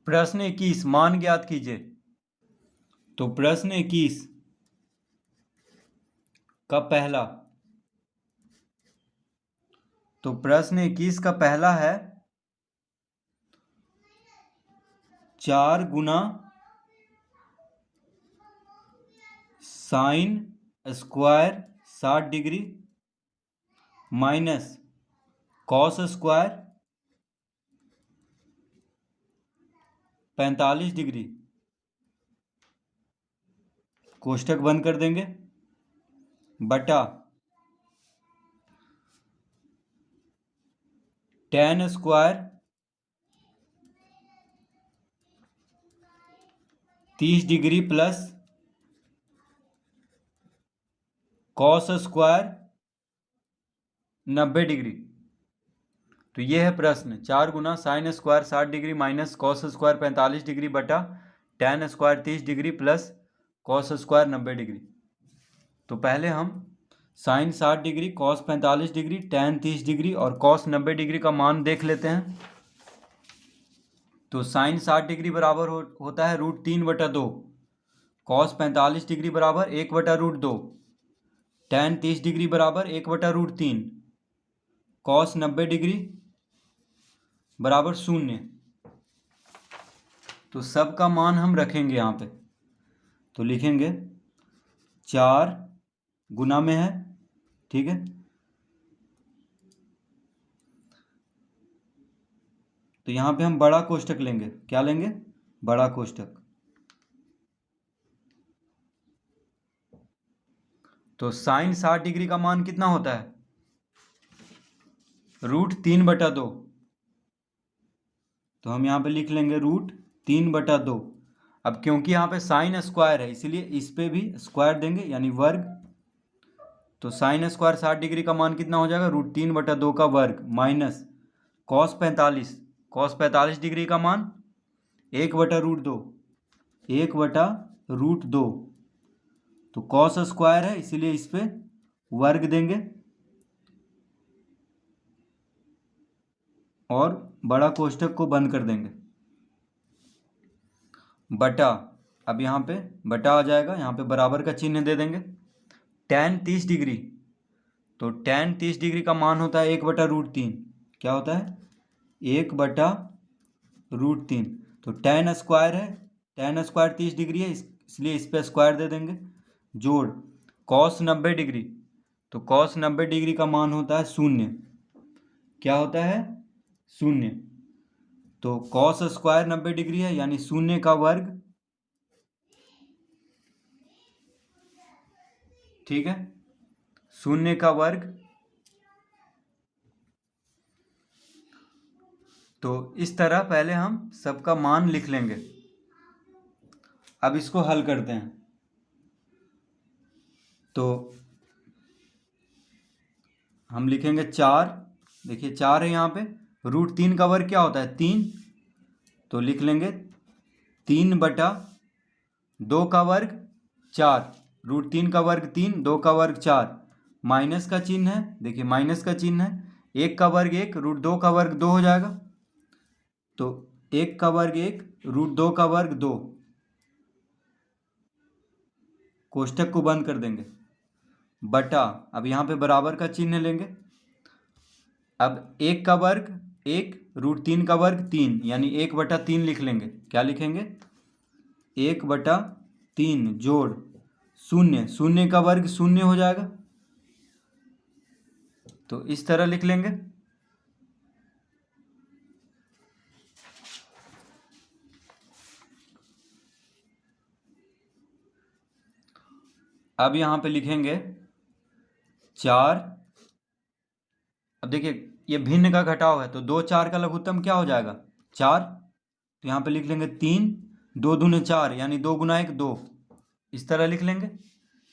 प्रश्न 21 मान ज्ञात कीजिए। तो प्रश्न 21 का पहला, तो प्रश्न 21 का पहला है 4 गुना sine square 60 degree minus cos square 45 degree, कोष्टक बंद कर देंगे, बटा tan square 30 degree plus cos square 90 degree. तो ये है प्रश्न 4 गुना sine square 60 degree minus cos square 45 degree बटा tan square 30 degree plus cos square 90 degree. तो पहले हम sine 60 degree, cos 45 degree, tan 30 degree और कॉस 90 डिग्री का मान देख लेते हैं। तो साइन 60 डिग्री बराबर होता है √3/2, कॉस 45 डिग्री बराबर 1/√2, tan 30 डिग्री बराबर 1/√3, कॉस 90 डिग्री बराबर 0। तो सब का मान हम रखेंगे यहाँ पे। तो लिखेंगे 4 गुना में है, ठीक है। तो यहाँ पे हम बड़ा कोष्टक लेंगे। क्या लेंगे? बड़ा कोष्टक। तो साइन 60 डिग्री का मान कितना होता है? √3/2। तो हम यहाँ पे लिख लेंगे √3/2। अब क्योंकि यहाँ पे साइन स्क्वायर है इसलिए इस पे भी स्क्वायर देंगे यानी वर्ग। तो साइन स्क्वायर 60 डिग्री का मान कितना हो जाएगा? √3/2 का वर्ग माइनस कॉस 45 डिग्री का मान 1/√2, 1/√2। तो कॉस स्क्वायर है इसीलिए इस पे वर्ग देंगे और बड़ा कोष्टक को बंद कर देंगे, बटा, अब यहाँ पे बटा आ जाएगा, यहाँ पे बराबर का चिन्ह दे देंगे। tan 30 डिग्री, तो tan 30 डिग्री का मान होता है 1/√3। क्या होता है? 1/√3। तो tan स्क्वायर है, tan स्क्वायर 30 डिग्री है इसलिए इस पे स्क्वायर दे देंगे, जोड़ cos 90 डिग्री, तो cos 90 डिग्री का मान होता है 0। क्या होता है? 0। तो cos स्क्वायर 90 डिग्री है यानी 0 का वर्ग, ठीक है, 0 का वर्ग। तो इस तरह पहले हम सबका मान लिख लेंगे। अब इसको हल करते हैं। तो हम लिखेंगे 4, देखिए 4 है यहाँ पे, √3 का वर्ग क्या होता है? 3। तो लिख लेंगे 3/2 का वर्ग 4, √3 का वर्ग 3, 2 का वर्ग 4, माइनस का चिन्ह है, देखिए माइनस का चिन्ह है, 1 का वर्ग 1, √2 का वर्ग 2 हो जाएगा। तो 1 का वर्ग 1, √2 का वर्ग 2, कोष्टक को बंद कर देंगे, बटा, अब यहाँ पे बराबर का चिन्ह लेंगे। अब 1 का वर्ग 1, √3 का वर्ग 3 यानी 1/3 लिख लेंगे। क्या लिखेंगे? 1/3 जोड़ 0, 0 का वर्ग 0 हो जाएगा। तो इस तरह लिख लेंगे। अब यहाँ पे लिखेंगे 4, अब देखिए ये भिन्न का घटाव है तो 2 4 का लघुत्तम क्या हो जाएगा? 4। तो यहाँ पे लिख लेंगे 3, 2 दूने 4 यानी 2 गुना 1 2, इस तरह लिख लेंगे।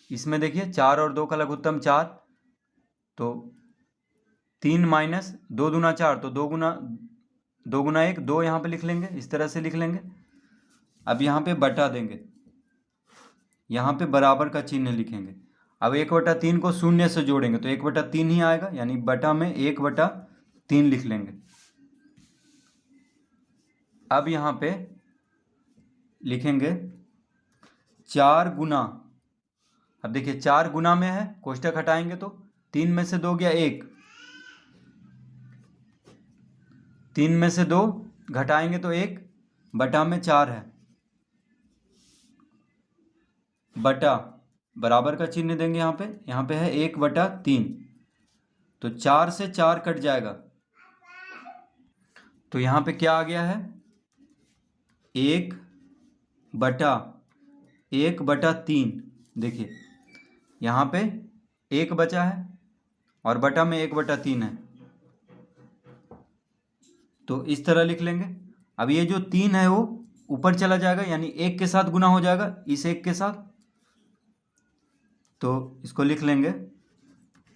इसमें देखिए 4 और 2 का लघुत्तम 4, तो 3 माइनस 2 दूना 4, तो 2 गुना 1 2 यहाँ पे लिख लेंगे, इस तरह से लिख लेंगे। अब यहाँ पे बटा देंगे, यहाँ पे बराबर का चिन्ह लिखेंगे। अब 1/3 को 0 से जोड़ेंगे तो 1/3 ही आएगा यानी बटा में 1/3 लिख लेंगे। अब यहाँ पे लिखेंगे 4 गुना, अब देखिए 4 गुना में है, कोष्टक हटाएंगे तो 3 में से 2 गया 1, 3 में से 2 घटाएंगे तो 1 बटा में 4 है, बटा बराबर का चिन्ह देंगे यहाँ पे है 1/3, तो 4 से 4 कट जाएगा, तो यहाँ पे क्या आ गया है 1/3। देखिए यहाँ पे 1 बचा है और बटा में 1/3 है, तो इस तरह लिख लेंगे। अब ये जो 3 है वो ऊपर चला जाएगा, यानी 1 के साथ गुना हो जाएगा इस 1 के साथ, तो इसको लिख लेंगे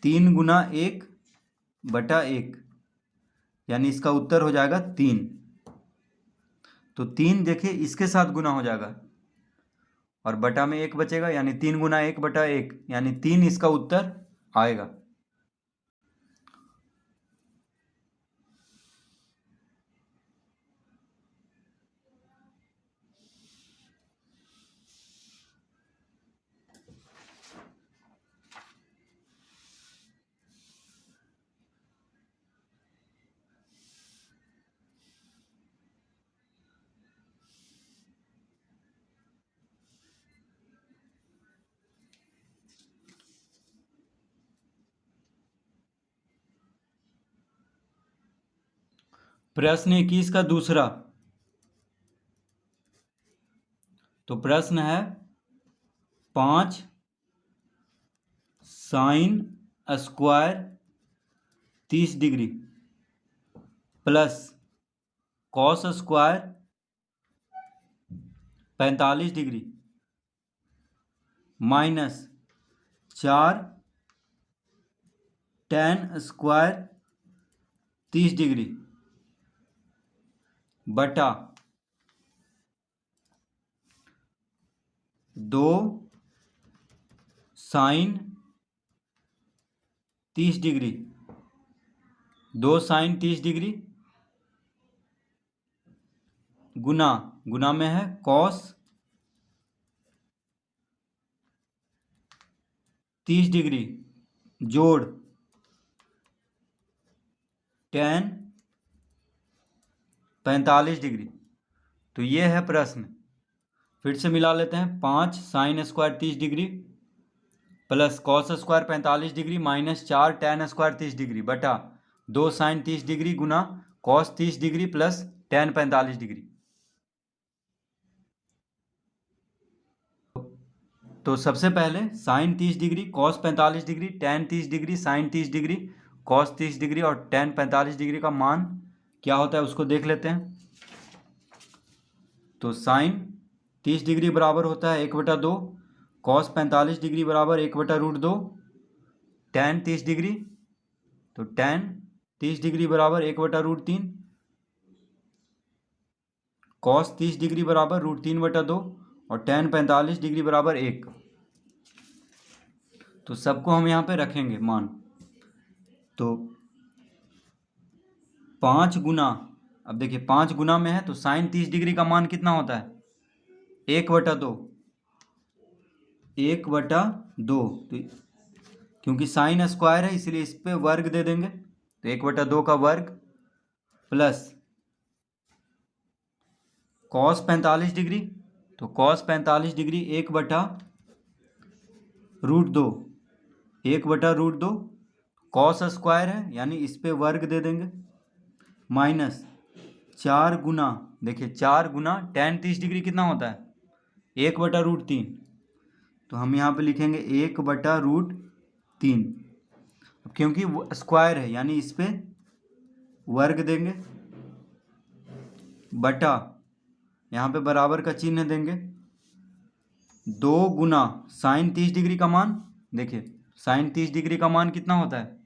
3 गुना 1/1, यानी इसका उत्तर हो जाएगा 3। तो 3 देखिए इसके साथ गुना हो जाएगा और बटा में 1 बचेगा, यानी 3 गुना 1/1, यानी 3 इसका उत्तर आएगा। प्रश्न 21 का दूसरा, तो प्रश्न है 5 sine square 30 degree plus cos square 45 degree minus 4 tan square 30 degree बटा 2 साइन 30 डिग्री, 2 साइन 30 डिग्री गुना में है कॉस 30 डिग्री जोड़ tan 45 डिग्री। तो ये है प्रश्न, फिर से मिला लेते हैं। 5 sine square 30 degree plus cos square 45 degree minus 4 tan square 30 degree बटा 2 साइन 30 डिग्री गुना cos 30 degree plus tan 45 degree. तो सबसे पहले sine 30 degree cos 45 degree tan 30 degree sine 30 degree cos 30 degree और tan 45 डिग्री का मान क्या होता है उसको देख लेते हैं। तो साइन 30 डिग्री बराबर होता है 1/2, कॉस 45 डिग्री बराबर 1/√2, tan 30 डिग्री तो tan 30 डिग्री बराबर 1/√3, कॉस 30 डिग्री बराबर √3/2 और tan 45 डिग्री बराबर 1। तो सबको हम यहाँ पे रखेंगे मान। तो 5 गुना, अब देखिए 5 गुना में है तो साइन 30 डिग्री का मान कितना होता है 1/2, 1/2। तो क्योंकि साइन स्क्वायर है इसलिए इस पे वर्ग दे देंगे, तो 1/2 का वर्ग प्लस कॉस 45 डिग्री, तो कॉस 45 डिग्री 1/√2, 1/√2 कॉस स्क्वायर है यानी इस पे वर्ग दे देंगे माइनस 4 गुना, देखिए 4 गुना tan 30 डिग्री कितना होता है 1/√3, तो हम यहाँ पे लिखेंगे 1/√3। अब क्योंकि वो स्क्वायर है यानी इस पे वर्ग देंगे बटा यहाँ पे बराबर का चिन्ह देंगे 2 गुना साइन 30 डिग्री का मान, देखिए साइन 30 डिग्री का मान कितना होता है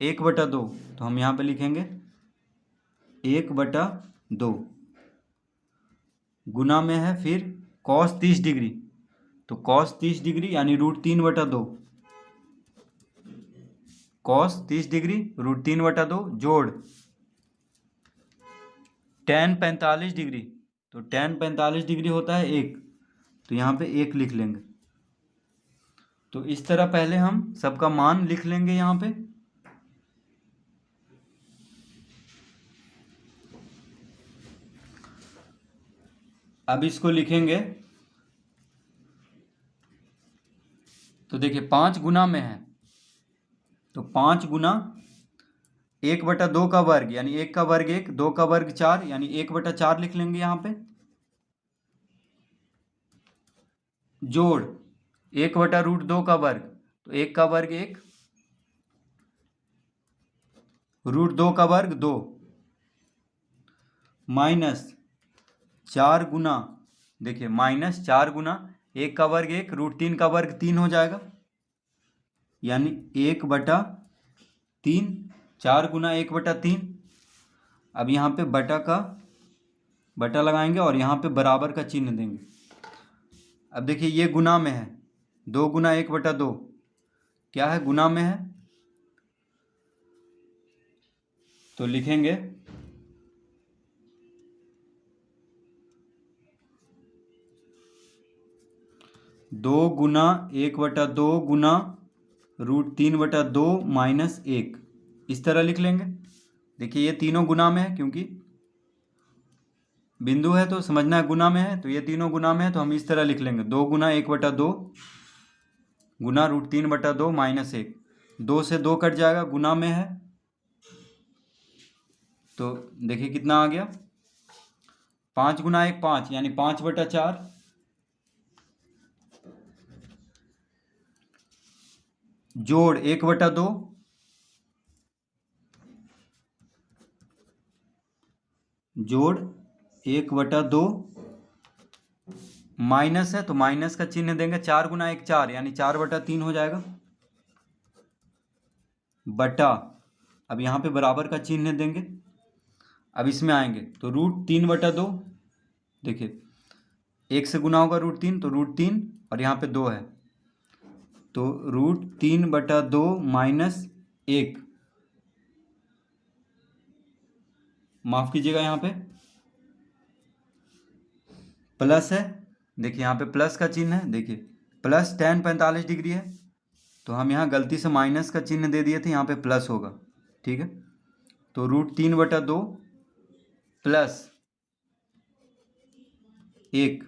1/2, तो हम यहाँ पे लिखेंगे 1/2 गुना में है फिर कॉस 30 डिग्री, तो कॉस 30 डिग्री यानी √3/2, कॉस 30 डिग्री √3/2 जोड़ tan 45 डिग्री तो tan 45 डिग्री होता है 1, तो यहाँ पे 1 लिख लेंगे। तो इस तरह पहले हम सबका मान लिख लेंगे यहाँ पे। अब इसको लिखेंगे, तो देखिए 5 गुना में है, तो 5 गुना 1/2 का वर्ग, यानी 1 का वर्ग 1, 2 का वर्ग 4, यानी 1/4 लिख लेंगे यहाँ पे। जोड़ 1/√2 का वर्ग, तो 1 का वर्ग 1, √2 का वर्ग 2, माइनस 4 गुना, देखिए माइनस 4 गुना 1 का वर्ग 1, √3 का वर्ग 3 हो जाएगा, यानी 1/3, 4 गुना 1/3। अब यहाँ पे बटा लगाएंगे और यहाँ पे बराबर का चिन्ह देंगे। अब देखिए ये गुना में है, 2 गुना 1/2 क्या है, गुना में है, तो लिखेंगे 2 गुना 1/2 गुना √3/2 माइनस 1, इस तरह लिख लेंगे। देखिए ये तीनों गुना में है, क्योंकि बिंदु है तो समझना है गुना में है, तो ये तीनों गुना में है, तो हम इस तरह लिख लेंगे 2 गुना 1/2 गुना √3/2 माइनस 1, 2 से 2 कट जाएगा, गुना में है, तो देखिए कितना आ गया, 5 गुना 1 5, यानी 5/4, जोड़ 1/2, जोड़ 1/2, माइनस है तो माइनस का चिन्ह देंगे, 4 गुना 1 4, यानी 4/3 हो जाएगा, बटा, अब यहाँ पे बराबर का चिन्ह देंगे। अब इसमें आएंगे तो √3/2, देखिए 1 से गुना होगा √3, तो √3 और यहाँ पे 2 है, तो √3/2 माइनस 1, माफ कीजिएगा यहाँ पे प्लस है, देखिए यहाँ पे प्लस का चिन्ह है, देखिए प्लस tan 45 डिग्री है, तो हम यहाँ गलती से माइनस का चिन्ह दे दिए थे, यहाँ पे प्लस होगा, ठीक है। तो √3/2 प्लस 1,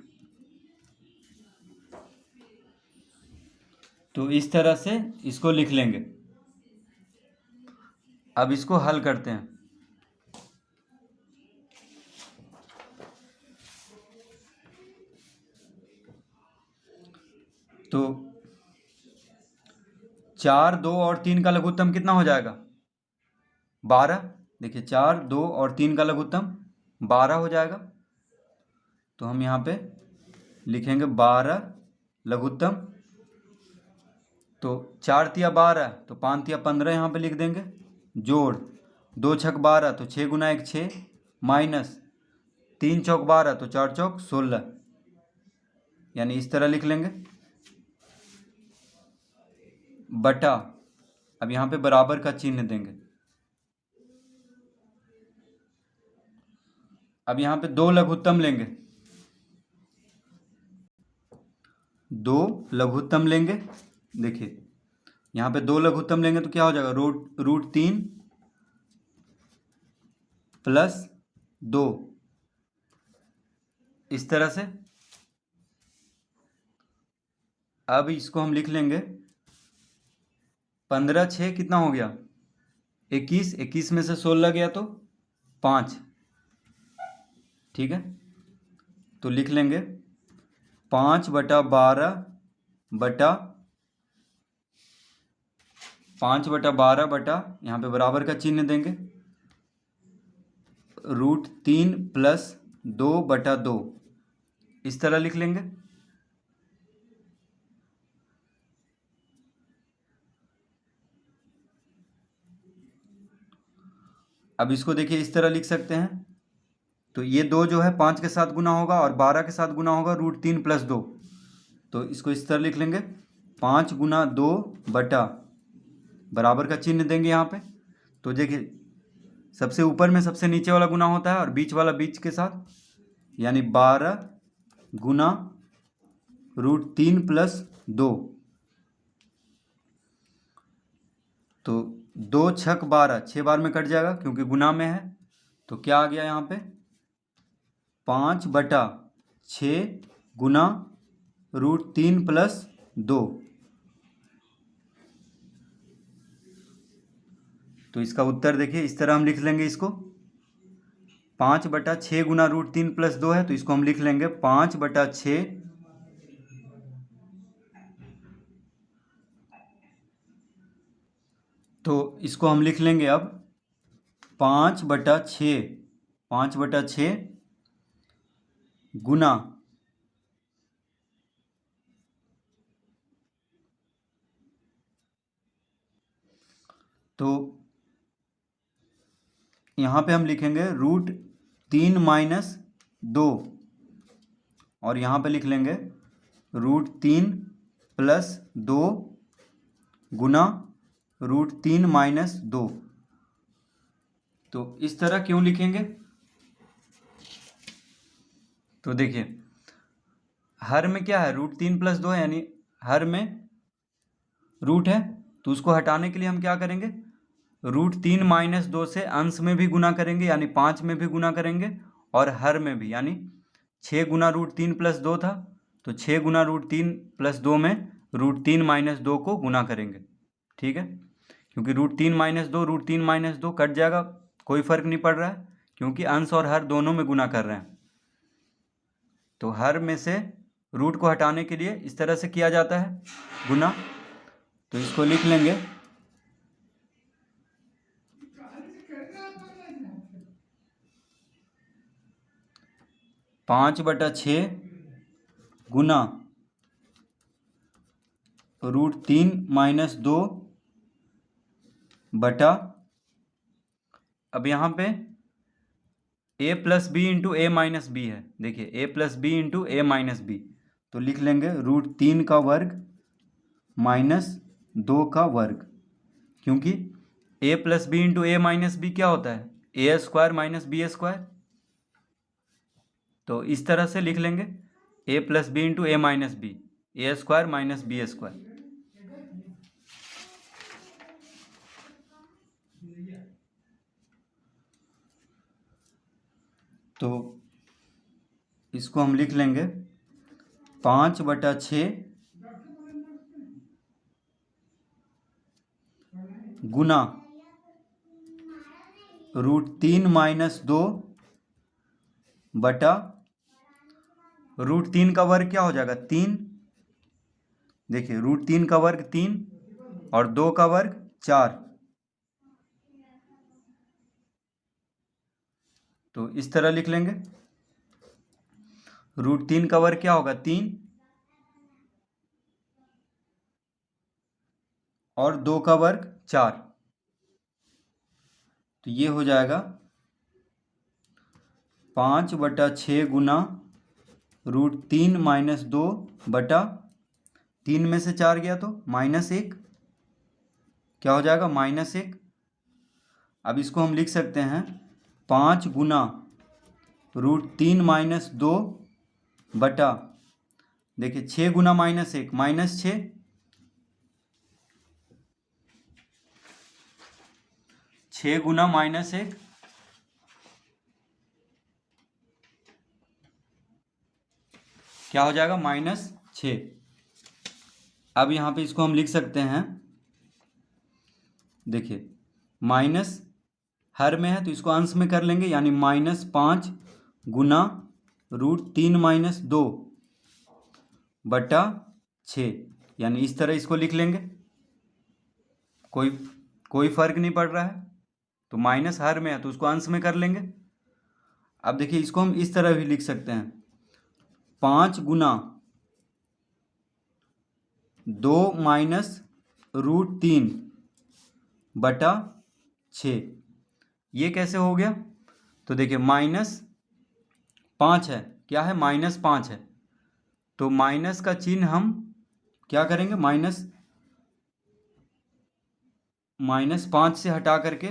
तो इस तरह से इसको लिख लेंगे। अब इसको हल करते हैं, तो 4 2 और 3 का लघुत्तम कितना हो जाएगा, 12। देखिए 4 2 और 3 का लघुत्तम 12 हो जाएगा, तो हम यहाँ पे लिखेंगे 12 लघुत्तम, तो 4 तिया 12, तो 5 तिया 15 यहाँ पे लिख देंगे, जोड़ 2 छक 12, तो 6 गुना 1 6, माइनस 3 चौक 12, तो 4 चौक 16, यानी इस तरह लिख लेंगे, बटा, अब यहाँ पे बराबर का चिन्ह देंगे। अब यहाँ पे 2 लघुत्तम लेंगे, 2 लघुत्तम लेंगे, देखिए यहाँ पे 2 लघुत्तम लेंगे तो क्या हो जाएगा, √3 प्लस 2, इस तरह से। अब इसको हम लिख लेंगे 15 6 कितना हो गया, 21, 21 में से 16 गया तो 5, ठीक है, तो लिख लेंगे 5/12 बटा 5/12 बटा, यहाँ पे बराबर का चिन्ह देंगे, √3 प्लस 2/2, इस तरह लिख लेंगे। अब इसको देखिए इस तरह लिख सकते हैं, तो ये 2 जो है 5 के साथ गुना होगा और 12 के साथ गुना होगा, √3 प्लस 2, तो इसको इस तरह लिख लेंगे 5 गुना 2 बटा, बराबर का चिन्ह देंगे यहाँ पे, तो देखिए सबसे ऊपर में सबसे नीचे वाला गुना होता है और बीच वाला बीच के साथ, यानी 12 गुना √3+2। तो 2 छक 12, 6 बार में कट जाएगा क्योंकि गुना में है। तो क्या आ गया यहाँ पे 5/6 गुना √3+2। तो इसका उत्तर देखिए, इस तरह हम लिख लेंगे इसको। 5/6 गुना √3+2 है, तो इसको हम लिख लेंगे 5/6। तो इसको हम लिख लेंगे अब 5/6, 5/6 गुना तो यहाँ पे हम लिखेंगे √3-2 और यहाँ पे लिख लेंगे √3+2 गुना √3-2। तो इस तरह क्यों लिखेंगे? तो देखिए, हर में क्या है, √3+2 है, यानी हर में रूट है, तो उसको हटाने के लिए हम क्या करेंगे, √3-2 से अंश में भी गुना करेंगे, यानी 5 में भी गुना करेंगे, और हर में भी, यानी 6 गुना √3+2 था, तो 6 गुना √3+2 में √3-2 को गुना करेंगे। ठीक है, क्योंकि √3-2 कट जाएगा, कोई फर्क नहीं पड़ रहा है, क्योंकि अंश और हर दोनों में गुना कर रहे हैं। तो हर में से रूट को हटाने के लिए इस तरह से किया जाता है गुना। तो इसको लिख लेंगे 5/6 गुना √3-2 बटा, अब यहाँ पे a + b × a - b है। देखिए, a + b × a - b, तो लिख लेंगे √3 का वर्ग -2 का वर्ग, क्योंकि a + b × a - b क्या होता है, a² - b²। तो इस तरह से लिख लेंगे a + b × a - b, a² - b²। तो इसको हम लिख लेंगे 5/6 गुना √3-2 बटा, √3 का वर्ग क्या हो जाएगा, 3। देखिए, √3 का वर्ग 3 और 2 का वर्ग 4। तो इस तरह लिख लेंगे, √3 का वर्ग क्या होगा, 3, और 2 का वर्ग 4। तो ये हो जाएगा 5/6 गुना √3-2 बटा, 3 में से 4 गया तो -1, क्या हो जाएगा, -1। अब इसको हम लिख सकते हैं 5 गुना √3-2 बटा, देखिए 6 गुना -1 -6, 6 गुना -1 क्या हो जाएगा, -6। अब यहाँ पे इसको हम लिख सकते हैं, देखिए माइनस हर में है तो इसको अंश में कर लेंगे, यानी -5 गुना √3-2 बटा 6, यानी इस तरह इसको लिख लेंगे। कोई फर्क नहीं पड़ रहा है, तो माइनस हर में है तो उसको अंश में कर लेंगे। अब देखिए, इसको हम इस तरह भी लिख सकते हैं, 5 गुना 2 -√3 बटा 6। ये कैसे हो गया, तो देखिए -5 है, क्या है, -5 है, तो माइनस का चिन्ह हम क्या करेंगे, -5 से हटा करके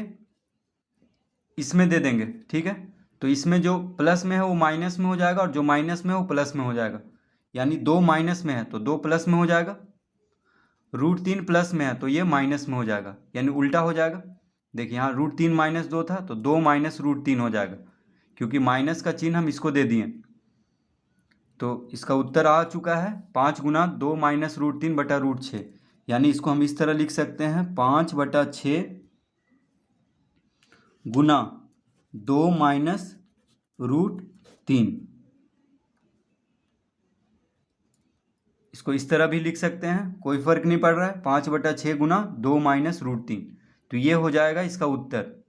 इसमें दे देंगे। ठीक है, तो इसमें जो प्लस में है वो माइनस में हो जाएगा और जो माइनस में है वो प्लस में हो जाएगा। यानी 2 माइनस में है तो 2 प्लस में हो जाएगा, √3 प्लस में है तो ये माइनस में हो जाएगा, यानी उल्टा हो जाएगा। देखिए यहाँ √3 माइनस 2 था तो 2 माइनस √3 हो जाएगा, क्योंकि माइनस का चिन्ह हम इसको दे दिए। तो इसका उत्तर आ चुका है 5 गुना 2 माइनस √3 बटा √6। यानी इसको हम इस तरह लिख सकते हैं 5/6 गुना 2 माइनस √3। इसको इस तरह भी लिख सकते हैं, कोई फर्क नहीं पड़ रहा है। 5/6 गुना 2 माइनस √3, तो ये हो जाएगा इसका उत्तर।